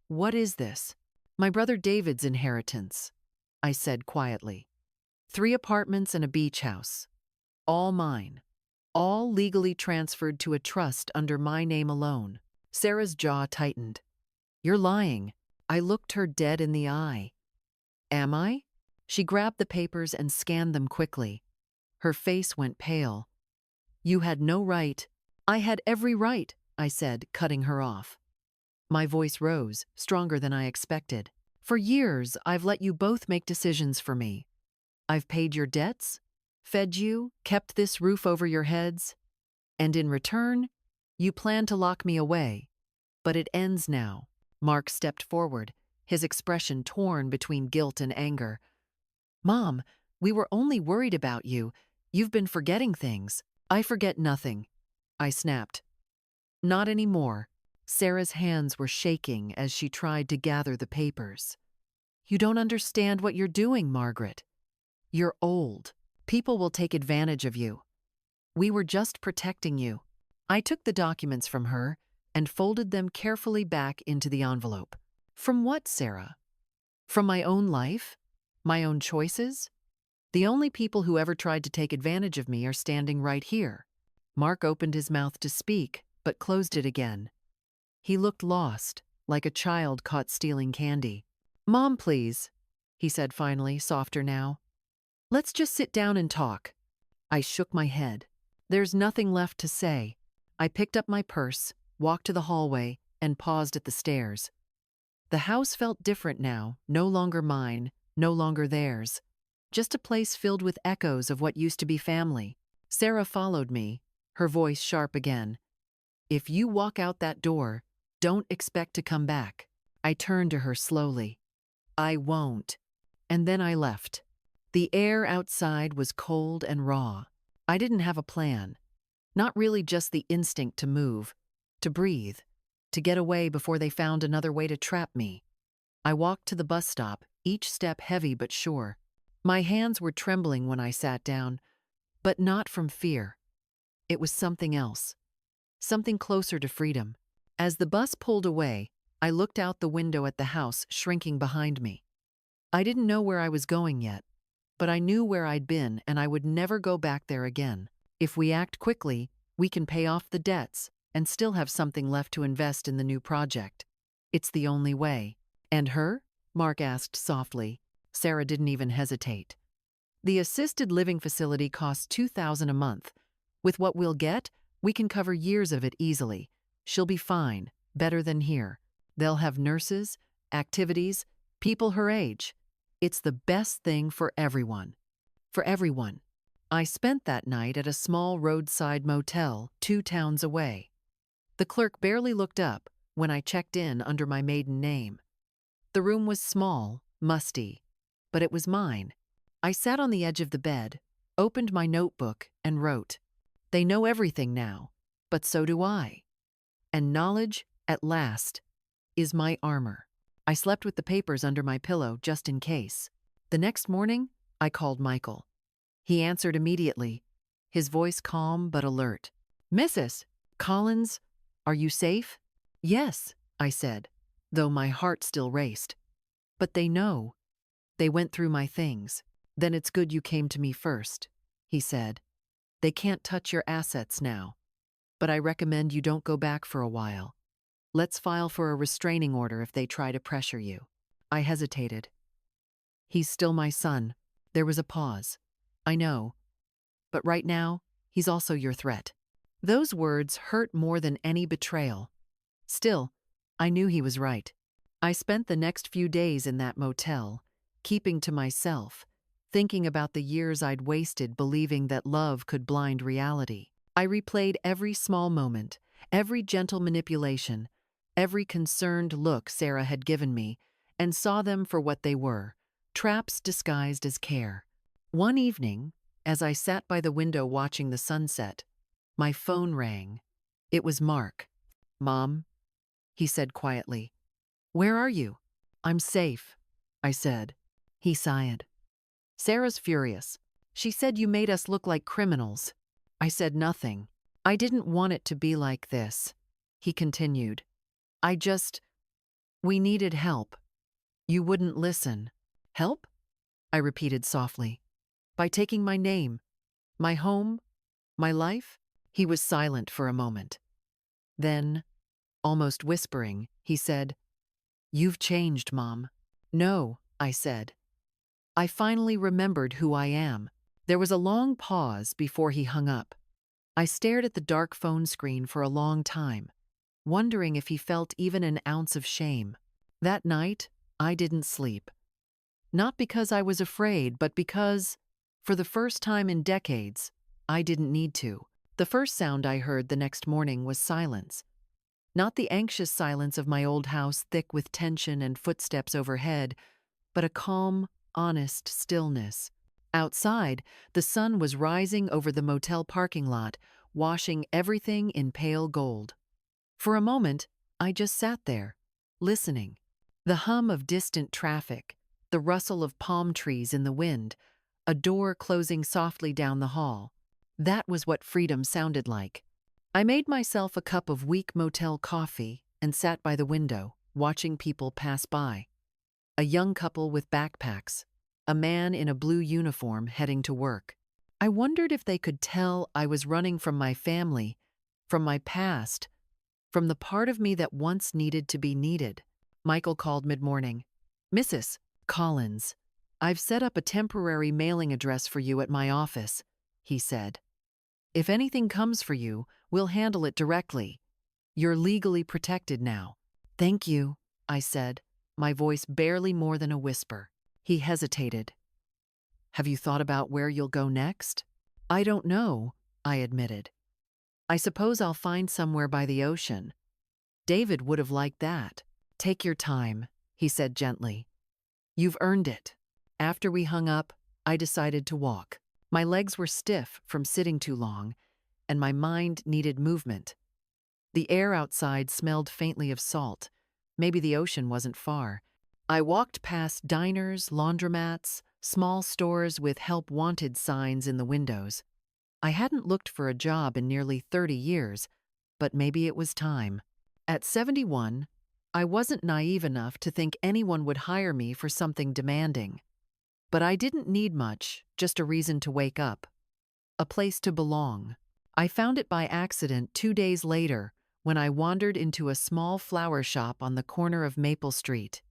What is this? My brother David's inheritance, I said quietly. 3 apartments and a beach house. All mine. All legally transferred to a trust under my name alone. Sarah's jaw tightened. You're lying. I looked her dead in the eye. Am I? She grabbed the papers and scanned them quickly. Her face went pale. You had no right. I had every right, I said, cutting her off. My voice rose, stronger than I expected. For years, I've let you both make decisions for me. I've paid your debts, fed you, kept this roof over your heads, and in return, you plan to lock me away. But it ends now. Mark stepped forward, his expression torn between guilt and anger. Mom, we were only worried about you. You've been forgetting things. I forget nothing, I snapped. Not anymore. Sarah's hands were shaking as she tried to gather the papers. You don't understand what you're doing, Margaret. You're old. People will take advantage of you. We were just protecting you. I took the documents from her and folded them carefully back into the envelope. From what, Sarah? From my own life? My own choices? The only people who ever tried to take advantage of me are standing right here. Mark opened his mouth to speak, but closed it again. He looked lost, like a child caught stealing candy. Mom, please, he said finally, softer now. Let's just sit down and talk. I shook my head. There's nothing left to say. I picked up my purse, walked to the hallway, and paused at the stairs. The house felt different now, no longer mine, no longer theirs. Just a place filled with echoes of what used to be family. Sarah followed me, her voice sharp again. If you walk out that door, don't expect to come back. I turned to her slowly. I won't. And then I left. The air outside was cold and raw. I didn't have a plan. Not really, just the instinct to move, to breathe, to get away before they found another way to trap me. I walked to the bus stop, each step heavy but sure. My hands were trembling when I sat down, but not from fear. It was something else. Something closer to freedom. As the bus pulled away, I looked out the window at the house shrinking behind me. I didn't know where I was going yet, but I knew where I'd been and I would never go back there again. If we act quickly, we can pay off the debts and still have something left to invest in the new project. It's the only way. And her? Mark asked softly. Sarah didn't even hesitate. The assisted living facility costs $2,000 a month. With what we'll get, we can cover years of it easily. She'll be fine, better than here. They'll have nurses, activities, people her age. It's the best thing for everyone. For everyone. I spent that night at a small roadside motel 2 towns away. The clerk barely looked up when I checked in under my maiden name. The room was small, musty, but it was mine. I sat on the edge of the bed, opened my notebook, and wrote. They know everything now, but so do I. And knowledge, at last, is my armor. I slept with the papers under my pillow just in case. The next morning, I called Michael. He answered immediately, his voice calm but alert. Mrs. Collins, are you safe? Yes, I said, though my heart still raced. But they know. They went through my things. Then it's good you came to me first, he said. They can't touch your assets now, but I recommend you don't go back for a while. Let's file for a restraining order if they try to pressure you. I hesitated. He's still my son. There was a pause. I know. But right now, he's also your threat. Those words hurt more than any betrayal. Still, I knew he was right. I spent the next few days in that motel, keeping to myself, thinking about the years I'd wasted believing that love could blind reality. I replayed every small moment, every gentle manipulation, every concerned look Sarah had given me, and saw them for what they were, traps disguised as care. One evening, as I sat by the window watching the sunset, my phone rang. It was Mark. "Mom," he said quietly. "Where are you?" "I'm safe," I said. He sighed. "Sarah's furious. She said you made us look like criminals." I said nothing. "I didn't want it to be like this," he continued. We needed help. You wouldn't listen." "Help?" I repeated softly. "By taking my name, my home, my life?" He was silent for a moment. Then, almost whispering, he said, "You've changed, Mom." "No," I said. "I finally remembered who I am." There was a long pause before he hung up. I stared at the dark phone screen for a long time, wondering if he felt even an ounce of shame. That night, I didn't sleep. Not because I was afraid, but because, for the first time in decades, I didn't need to. The first sound I heard the next morning was silence. Not the anxious silence of my old house thick with tension and footsteps overhead, but a calm, honest stillness. Outside, the sun was rising over the motel parking lot, washing everything in pale gold. For a moment, I just sat there, listening. The hum of distant traffic, the rustle of palm trees in the wind, a door closing softly down the hall. That was what freedom sounded like. I made myself a cup of weak motel coffee and sat by the window, watching people pass by. A young couple with backpacks, a man in a blue uniform heading to work. I wondered if they could tell I was running from my family, from my past, from the part of me that once needed to be needed. Michael called mid-morning. "Mrs. Collins, I've set up a temporary mailing address for you at my office," he said. "If anything comes for you, we'll handle it directly. You're legally protected now." "Thank you," I said, my voice barely more than a whisper. He hesitated. "Have you thought about where you'll go next?" "I don't know," I admitted. "I suppose I'll find somewhere by the ocean." David would have liked that. "Take your time," he said gently. "You've earned it." After we hung up, I decided to walk. My legs were stiff from sitting too long, and my mind needed movement. The air outside smelled faintly of salt. Maybe the ocean wasn't far. I walked past diners, laundromats, small stores with help wanted signs in the windows. I hadn't looked for a job in nearly 30 years, but maybe it was time. At 71, I wasn't naive enough to think anyone would hire me for something demanding. But I didn't need much, just a reason to wake up. A place to belong. I found it by accident 2 days later when I wandered into a small flower shop on the corner of Maple Street.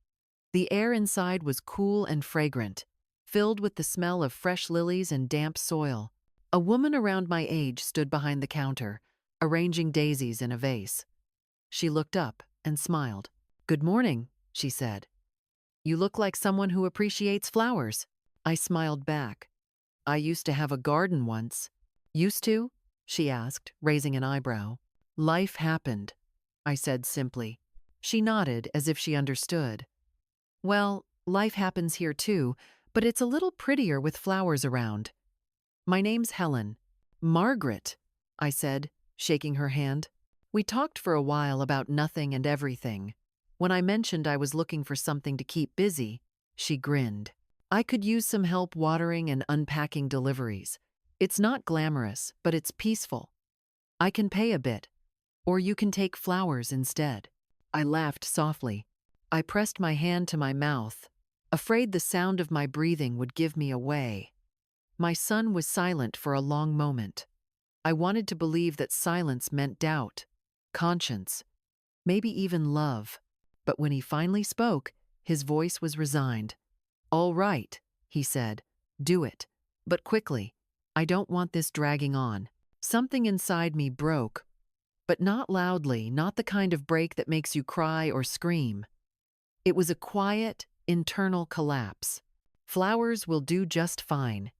The air inside was cool and fragrant, filled with the smell of fresh lilies and damp soil. A woman around my age stood behind the counter, arranging daisies in a vase. She looked up and smiled. "Good morning," she said. "You look like someone who appreciates flowers." I smiled back. "I used to have a garden once." "Used to?" she asked, raising an eyebrow. "Life happened," I said simply. She nodded as if she understood. "Well, life happens here too, but it's a little prettier with flowers around." "My name's Helen." "Margaret," I said, shaking her hand. We talked for a while about nothing and everything. When I mentioned I was looking for something to keep busy, she grinned. "I could use some help watering and unpacking deliveries. It's not glamorous, but it's peaceful. I can pay a bit, or you can take flowers instead." I laughed softly. I pressed my hand to my mouth, afraid the sound of my breathing would give me away. My son was silent for a long moment. I wanted to believe that silence meant doubt, conscience, maybe even love. But when he finally spoke, his voice was resigned. "All right," he said. "Do it. But quickly. I don't want this dragging on." Something inside me broke, but not loudly, not the kind of break that makes you cry or scream. It was a quiet, internal collapse. Flowers will do just fine.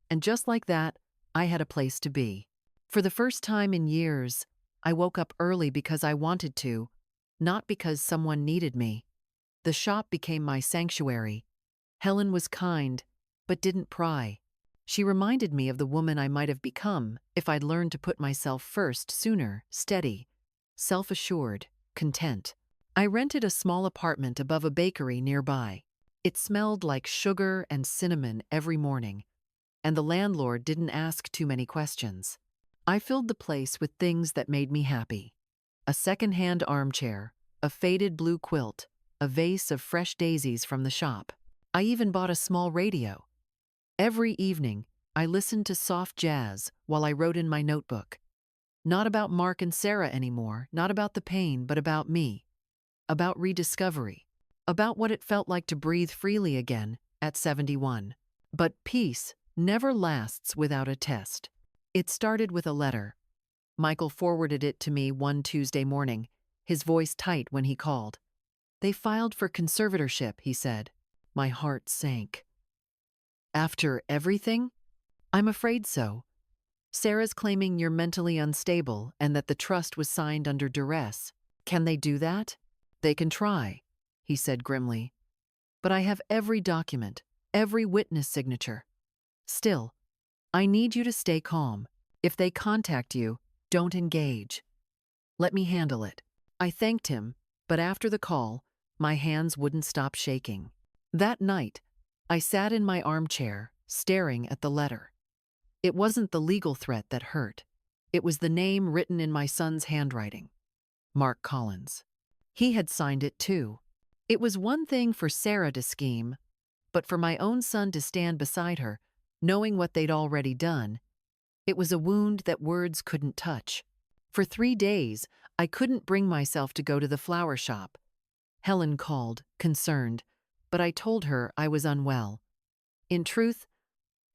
And just like that, I had a place to be. For the first time in years, I woke up early because I wanted to, not because someone needed me. The shop became my sanctuary. Helen was kind, but didn't pry. She reminded me of the woman I might have become if I'd learned to put myself first sooner, steady, self-assured, content. I rented a small apartment above a bakery nearby. It smelled like sugar and cinnamon every morning, and the landlord didn't ask too many questions. I filled the place with things that made me happy. A second-hand armchair, a faded blue quilt, a vase of fresh daisies from the shop. I even bought a small radio. Every evening, I listened to soft jazz while I wrote in my notebook. Not about Mark and Sarah anymore, not about the pain, but about me. About rediscovery. About what it felt like to breathe freely again at 71. But peace never lasts without a test. It started with a letter. Michael forwarded it to me one Tuesday morning, his voice tight when he called. "They filed for conservatorship," he said. My heart sank. "After everything?" "I'm afraid so. Sarah's claiming you're mentally unstable and that the trust was signed under duress. Can they do that?" "They can try," he said grimly. "But I have every document, every witness signature. Still, I need you to stay calm. If they contact you, don't engage. Let me handle it." I thanked him, but after the call, my hands wouldn't stop shaking. That night, I sat in my armchair, staring at the letter. It wasn't the legal threat that hurt. It was the name written in my son's handwriting. Mark Collins. He had signed it too. It was one thing for Sarah to scheme, but for my own son to stand beside her, knowing what they'd already done, it was a wound that words couldn't touch. For 3 days, I couldn't bring myself to go to the flower shop. Helen called, concerned, but I told her I was unwell. In truth,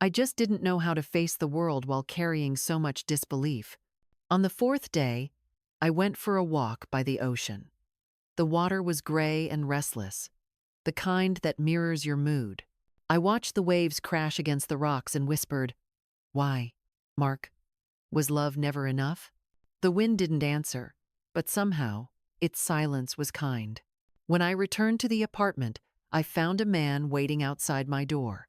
I just didn't know how to face the world while carrying so much disbelief. On the 4th day, I went for a walk by the ocean. The water was gray and restless, the kind that mirrors your mood. I watched the waves crash against the rocks and whispered, "Why, Mark? Was love never enough?" The wind didn't answer, but somehow, its silence was kind. When I returned to the apartment, I found a man waiting outside my door.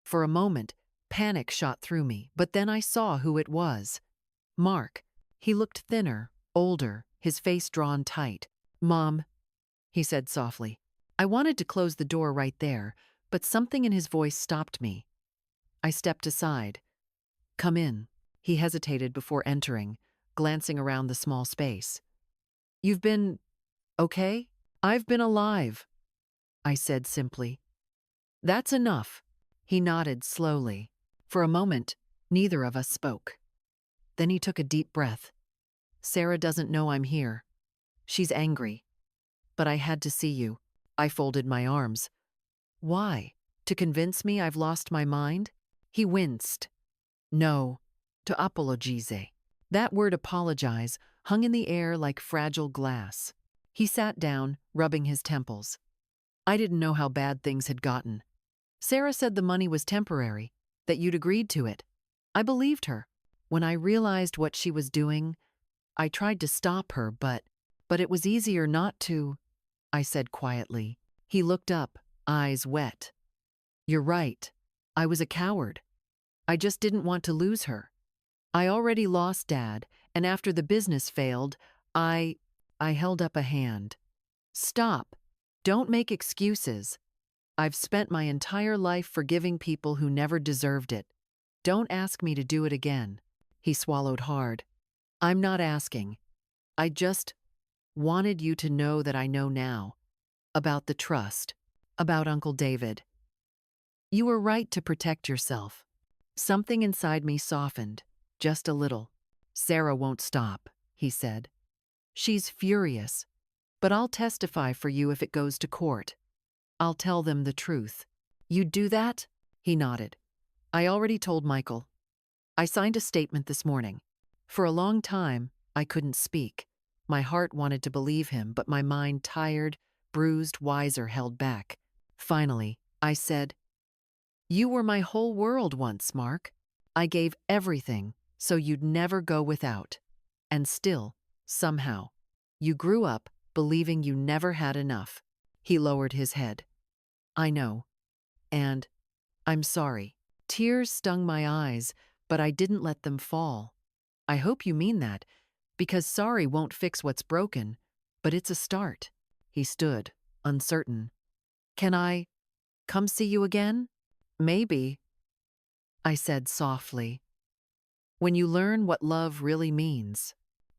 For a moment, panic shot through me, but then I saw who it was. Mark. He looked thinner, older, his face drawn tight. "Mom," he said softly. I wanted to close the door right there, but something in his voice stopped me. I stepped aside. "Come in." He hesitated before entering, glancing around the small space. "You've been okay?" "I've been alive," I said simply. "That's enough." He nodded slowly. For a moment, neither of us spoke. Then he took a deep breath. "Sarah doesn't know I'm here. She's angry. But I had to see you." I folded my arms. "Why? To convince me I've lost my mind?" He winced. "No, to apologize." That word apologize hung in the air like fragile glass. He sat down, rubbing his temples. "I didn't know how bad things had gotten. Sarah said the money was temporary, that you'd agreed to it. I believed her. When I realized what she was doing, I tried to stop her, but it was easier not to," I said quietly. He looked up, eyes wet. "You're right. I was a coward. I just didn't want to lose her. I already lost Dad, and after the business failed, I held up a hand. "Stop. Don't make excuses. I've spent my entire life forgiving people who never deserved it. Don't ask me to do it again." He swallowed hard. "I'm not asking. I just wanted you to know that I know now. About the trust. About Uncle David. You were right to protect yourself." Something inside me softened, just a little. "Sarah won't stop," he said. "She's furious. But I'll testify for you if it goes to court. I'll tell them the truth." "You'd do that?" He nodded. "I already told Michael. I signed a statement this morning." For a long time, I couldn't speak. My heart wanted to believe him, but my mind, tired, bruised, wiser, held back. Finally, I said, "You were my whole world once, Mark. I gave everything so you'd never go without. And still, somehow, you grew up believing you never had enough." He lowered his head. "I know. And I'm sorry." Tears stung my eyes, but I didn't let them fall. "I hope you mean that, because sorry won't fix what's broken, but it's a start." He stood, uncertain. "Can I come see you again?" "Maybe," I said softly. "When you learn what love really means."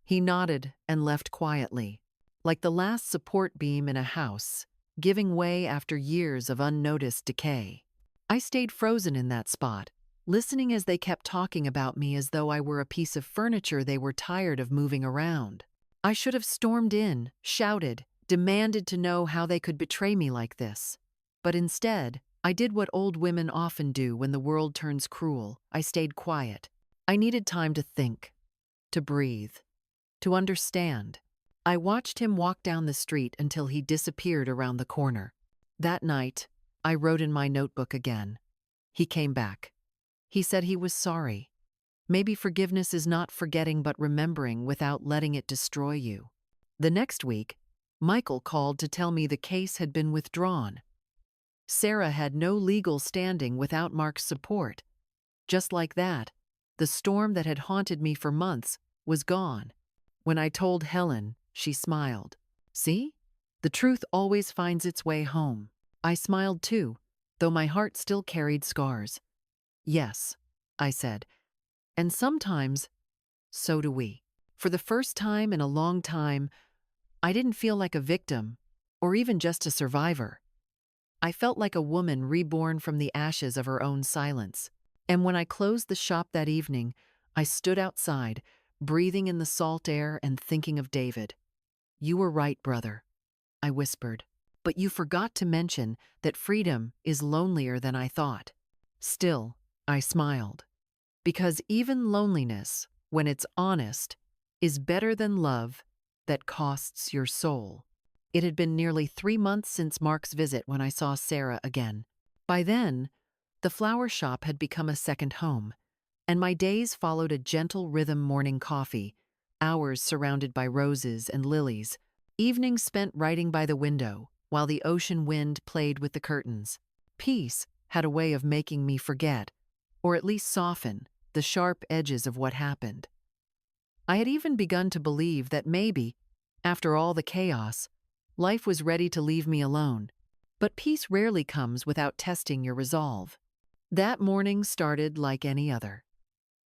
He nodded and left quietly, like the last support beam in a house, giving way after years of unnoticed decay. I stayed frozen in that spot, listening as they kept talking about me as though I were a piece of furniture they were tired of moving around. I should have stormed in, shouted, demanded to know how they could betray me like this. But instead, I did what old women often do when the world turns cruel. I stayed quiet. I needed time to think, to breathe, to understand. I watched him walk down the street until he disappeared around the corner. That night, I wrote in my notebook again. He came back. He said he was sorry. Maybe forgiveness is not forgetting but remembering without letting it destroy you. The next week, Michael called to tell me the case had been withdrawn. Sarah had no legal standing without Mark's support. Just like that, the storm that had haunted me for months was gone. When I told Helen, she smiled. "See? The truth always finds its way home." I smiled too, though my heart still carried scars. "Yes," I said, "and sometimes, so do we." For the first time in a long time, I didn't feel like a victim, or even just a survivor. I felt like a woman reborn from the ashes of her own silence. And when I closed the shop that evening, I stood outside, breathing in the salt air and thinking of David. "You were right, brother," I whispered. "But you forgot to mention that freedom is lonelier than I thought." Still, I smiled. Because even loneliness, when it's honest, is better than love that costs your soul. It had been nearly 3 months since Mark's visit when I saw Sarah again. By then, the flower shop had become a second home, and my days followed a gentle rhythm: morning coffee, hours surrounded by roses and lilies, evenings spent writing by the window while the ocean wind played with the curtains. Peace had a way of making me forget, or at least soften, the sharp edges of what happened. I had even begun to believe that maybe, after all the chaos, life was ready to leave me alone. But peace rarely comes without testing your resolve. That morning started like any other.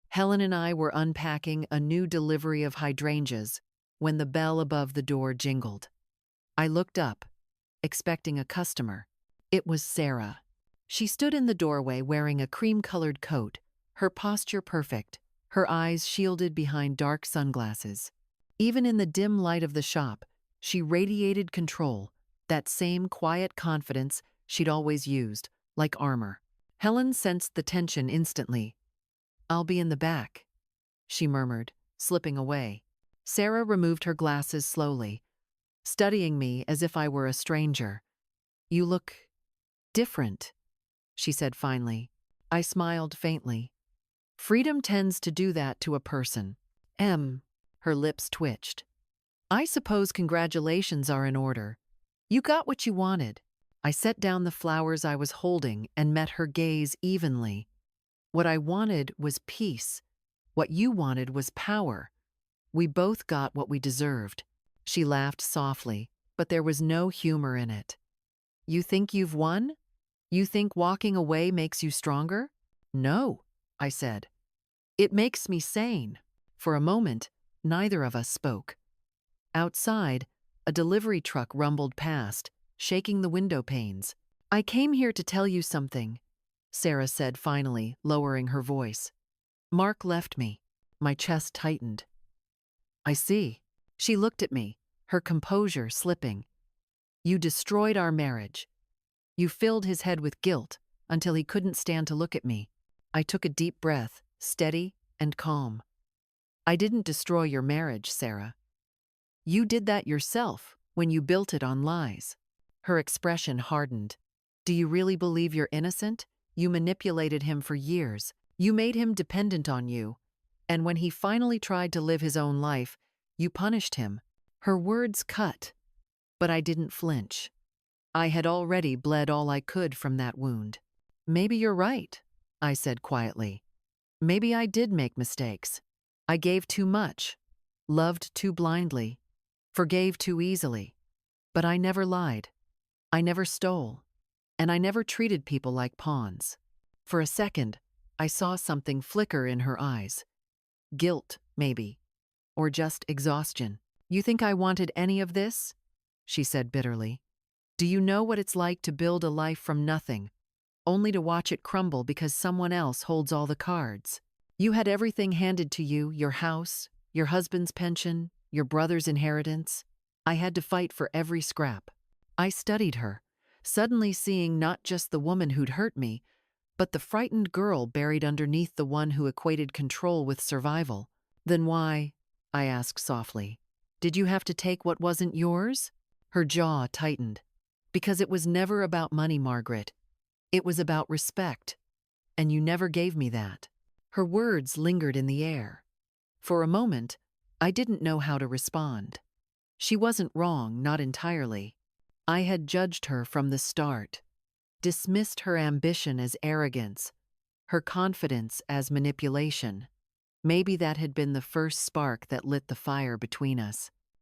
Helen and I were unpacking a new delivery of hydrangeas when the bell above the door jingled. I looked up, expecting a customer. It was Sarah. She stood in the doorway wearing a cream-colored coat, her posture perfect, her eyes shielded behind dark sunglasses. Even in the dim light of the shop, she radiated control, that same quiet confidence she'd always used, like armor. Helen sensed the tension instantly. "I'll be in the back," she murmured, slipping away. Sarah removed her glasses slowly, studying me as if I were a stranger. "You look different," she said finally. I smiled faintly. Freedom tends to do that to a person. Her lips twitched. "I suppose congratulations are in order. You got what you wanted." I set down the flowers I was holding and met her gaze evenly. "What I wanted was peace. What you wanted was power. We both got what we deserved." She laughed softly, but there was no humor in it. "You think you've won? You think walking away makes you stronger?" "No," I said. "It makes me sane." For a moment, neither of us spoke. Outside, a delivery truck rumbled past, shaking the window panes. "I came here to tell you something," Sarah said finally, lowering her voice. "Mark left me." My chest tightened. "I see." She looked at me, her composure slipping. "You destroyed our marriage. You filled his head with guilt until he couldn't stand to look at me." I took a deep breath, steady and calm. I didn't destroy your marriage, Sarah. You did that yourself when you built it on lies. Her expression hardened. Do you really believe you're innocent? You manipulated him for years. You made him dependent on you. And when he finally tried to live his own life, you punished him. Her words cut, but I didn't flinch. I had already bled all I could from that wound. Maybe you're right, I said quietly. Maybe I did make mistakes. I gave too much, loved too blindly, forgave too easily. But I never lied. I never stole. And I never treated people like pawns. For a second, I saw something flicker in her eyes. Guilt, maybe. Or just exhaustion. You think I wanted any of this? She said bitterly. Do you know what it's like to build a life from nothing, only to watch it crumble because someone else holds all the cards? You had everything handed to you, your house, your husband's pension, your brother's inheritance. I had to fight for every scrap. I studied her, suddenly seeing not just the woman who'd hurt me, but the frightened girl buried underneath the one who equated control with survival. Then why, I asked softly, did you have to take what wasn't yours? Her jaw tightened. Because it was never about money, Margaret. It was about respect. And you never gave me that. Her words lingered in the air. For a moment, I didn't know how to respond. She wasn't wrong, not entirely. I had judged her from the start, dismissed her ambition as arrogance, her confidence as manipulation. Maybe that had been the first spark that lit the fire between us.